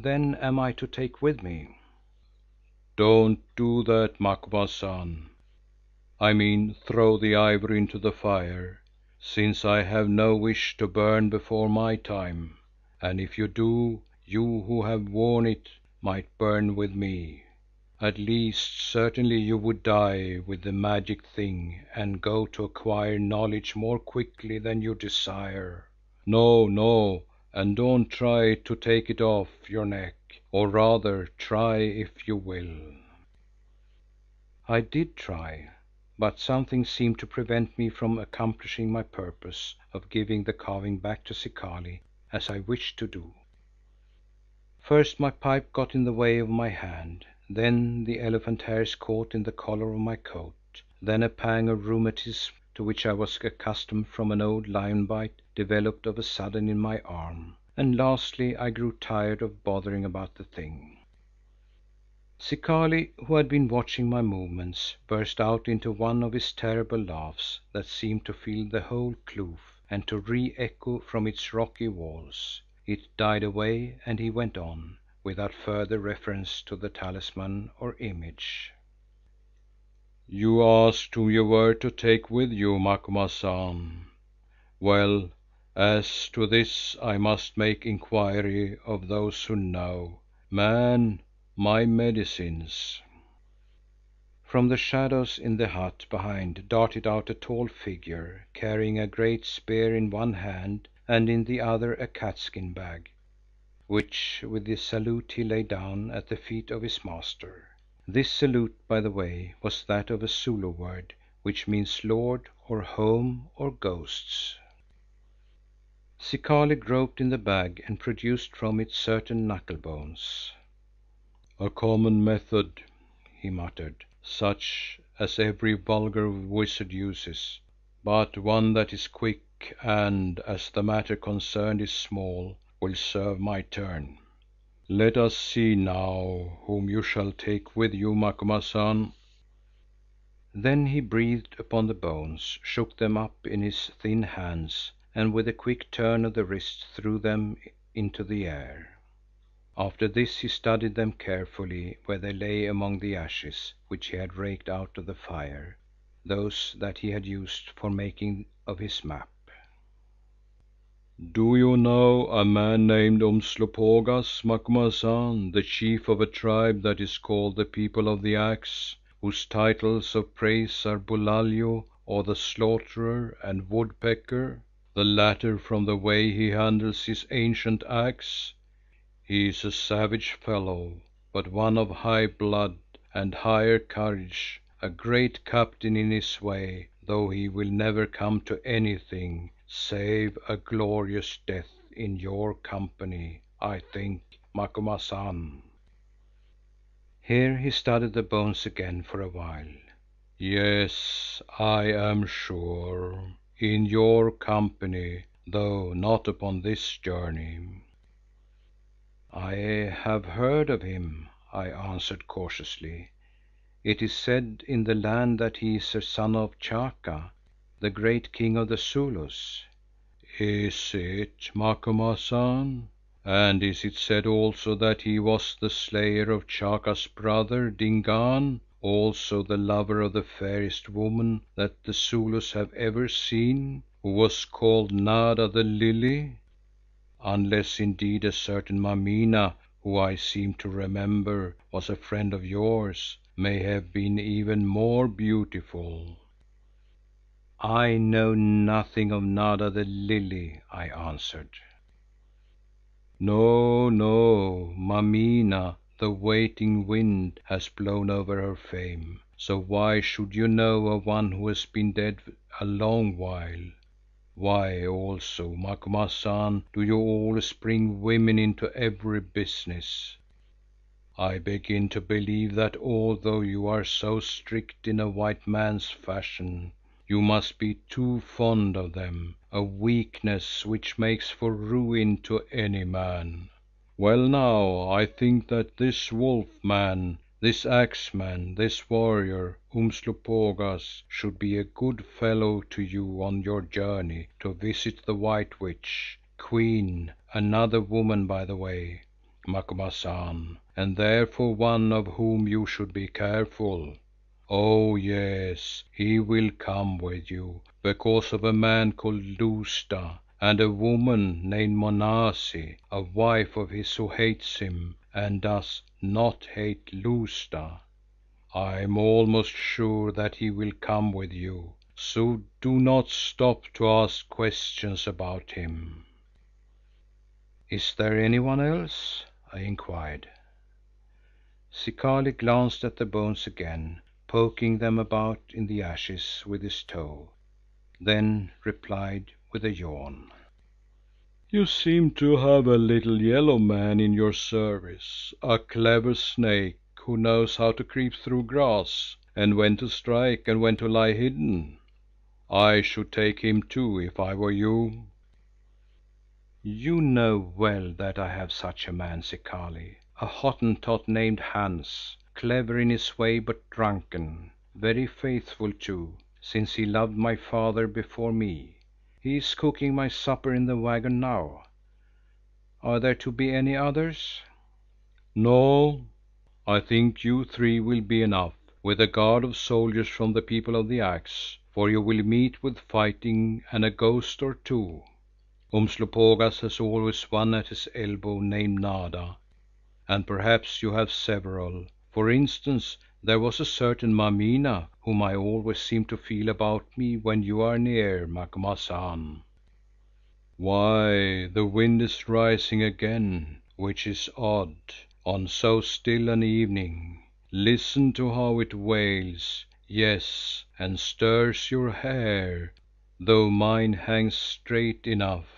then am I to take with me?" "Don't do that, Macumazahn. I mean throw the ivory into the fire, since I have no wish to burn before my time, and if you do, you who have worn it might burn with me. At least, certainly you would die with the magic thing and go to acquire knowledge more quickly than you desire. No, no, and don't try to take it off your neck, or rather try if you will." I did try, but something seemed to prevent me from accomplishing my purpose of giving the carving back to Zikali as I wished to do. First my pipe got in the way of my hand, then the elephant hairs caught in the collar of my coat, then a pang of rheumatism to which I was accustomed from an old lion bite developed of a sudden in my arm, and lastly I grew tired of bothering about the thing. Zikali, who had been watching my movements, burst out into one of his terrible laughs that seemed to fill the whole kloof and to re-echo from its rocky walls. It died away and he went on, without further reference to the talisman or image. "You asked whom you were to take with you, Macumazahn. Well, as to this I must make inquiry of those who know. Man, my medicines." From the shadows in the hut behind darted out a tall figure, carrying a great spear in one hand and in the other a catskin bag, which with a salute he laid down at the feet of his master. This salute, by the way, was that of a Zulu word which means lord or home or ghosts. Zikali groped in the bag and produced from it certain knuckle bones. "A common method," he muttered, "such as every vulgar wizard uses, but one that is quick and, as the matter concerned is small, will serve my turn. Let us see now whom you shall take with you, Macumazahn." Then he breathed upon the bones, shook them up in his thin hands and with a quick turn of the wrist threw them into the air. After this he studied them carefully where they lay among the ashes which he had raked out of the fire, those that he had used for making of his map. "Do you know a man named Umslopogaas, Macumazahn, the chief of a tribe that is called the People of the Axe, whose titles of praise are Bulalio or the Slaughterer and Woodpecker, the latter from the way he handles his ancient axe? He is a savage fellow, but one of high blood and higher courage, a great captain in his way, though he will never come to anything save a glorious death in your company, I think, Macumazahn." Here he studied the bones again for a while. "Yes, I am sure, in your company, though not upon this journey." "I have heard of him," I answered cautiously. "It is said in the land that he is a son of Chaka, the great king of the Zulus." "Is it, Macumazahn? And is it said also that he was the slayer of Chaka's brother Dingaan, also the lover of the fairest woman that the Zulus have ever seen, who was called Nada the Lily? Unless indeed a certain Mameena, who I seem to remember was a friend of yours, may have been even more beautiful." "I know nothing of Nada the Lily," I answered. "No, no, Mameena, the waiting wind, has blown over her fame, so why should you know of one who has been dead a long while? Why also, Macumazahn, do you always bring women into every business? I begin to believe that although you are so strict in a white man's fashion, you must be too fond of them, a weakness which makes for ruin to any man. Well now, I think that this wolf man, this axe man, this warrior, Umslopogaas, should be a good fellow to you on your journey to visit the White Witch, Queen, another woman by the way, Macumazahn, and therefore one of whom you should be careful. Oh yes, he will come with you because of a man called Lousta and a woman named Monazi, a wife of his who hates him and does not hate Lousta. I am almost sure that he will come with you, so do not stop to ask questions about him." "Is there anyone else?" I inquired. Zikali glanced at the bones again, poking them about in the ashes with his toe, then replied with a yawn. "You seem to have a little yellow man in your service, a clever snake who knows how to creep through grass, and when to strike and when to lie hidden. I should take him too if I were you." "You know well that I have such a man, Zikali, a Hottentot named Hans, clever in his way but drunken, very faithful too, since he loved my father before me. He is cooking my supper in the wagon now. Are there to be any others?" "No, I think you three will be enough, with a guard of soldiers from the People of the Axe, for you will meet with fighting and a ghost or two. Umslopogaas has always one at his elbow named Nada, and perhaps you have several. For instance, there was a certain Mameena whom I always seem to feel about me when you are near, Macumazahn." "Why, the wind is rising again, which is odd, on so still an evening. Listen to how it wails, yes, and stirs your hair, though mine hangs straight enough.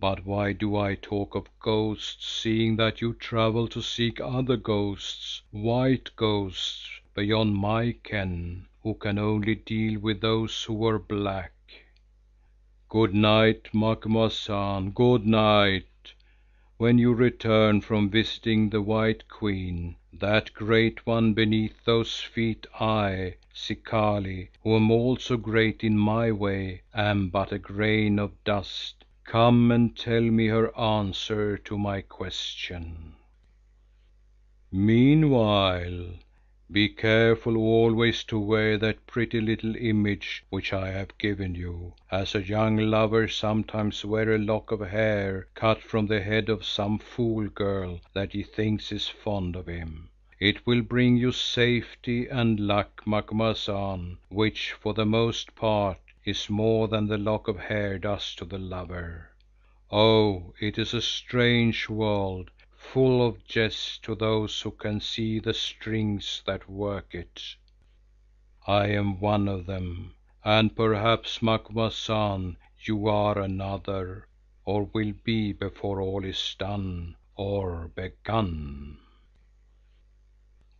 But why do I talk of ghosts, seeing that you travel to seek other ghosts, white ghosts, beyond my ken, who can only deal with those who were black? Good night, Macumazahn, good night. When you return from visiting the White Queen, that great one beneath those feet, I, Zikali, who am also great in my way, am but a grain of dust, come and tell me her answer to my question. Meanwhile, be careful always to wear that pretty little image which I have given you, as a young lover sometimes wears a lock of hair cut from the head of some fool girl that he thinks is fond of him. It will bring you safety and luck, Macumazahn, which for the most part is more than the lock of hair does to the lover. Oh, it is a strange world, full of jest to those who can see the strings that work it. I am one of them, and perhaps, Macumazahn, you are another, or will be before all is done or begun.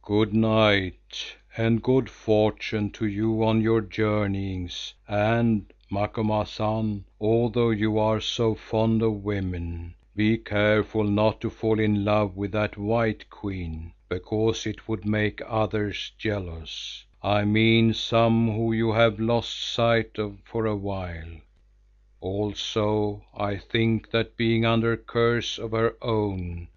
Good night, and good fortune to you on your journeyings, and, Macumazahn, although you are so fond of women, be careful not to fall in love with that White Queen, because it would make others jealous. I mean some who you have lost sight of for a while. Also, I think that being under curse of her own,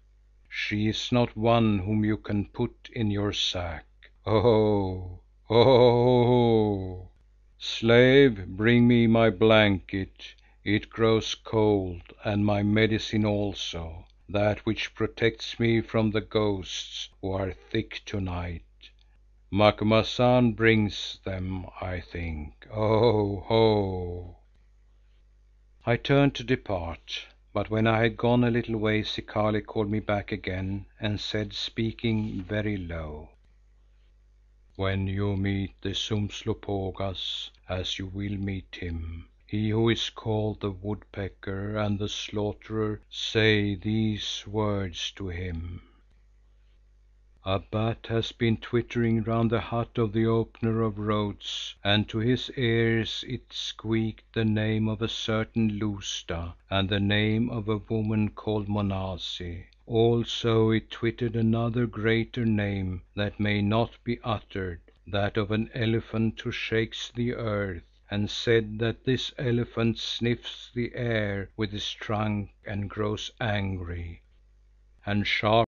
she is not one whom you can put in your sack. Oh, oh! Slave, bring me my blanket. It grows cold, and my medicine also, that which protects me from the ghosts who are thick tonight. Macumazahn brings them, I think. Oh, ho!" I turned to depart, but when I had gone a little way Zikali called me back again and said, speaking very low, "When you meet this Umslopogaas, as you will meet him, he who is called the Woodpecker and the Slaughterer, say these words to him: 'A bat has been twittering round the hut of the Opener of Roads, and to his ears it squeaked the name of a certain Lousta and the name of a woman called Monazi. Also it twittered another greater name that may not be uttered, that of an elephant who shakes the earth, and said that this elephant sniffs the air with his trunk and grows angry. and sharp.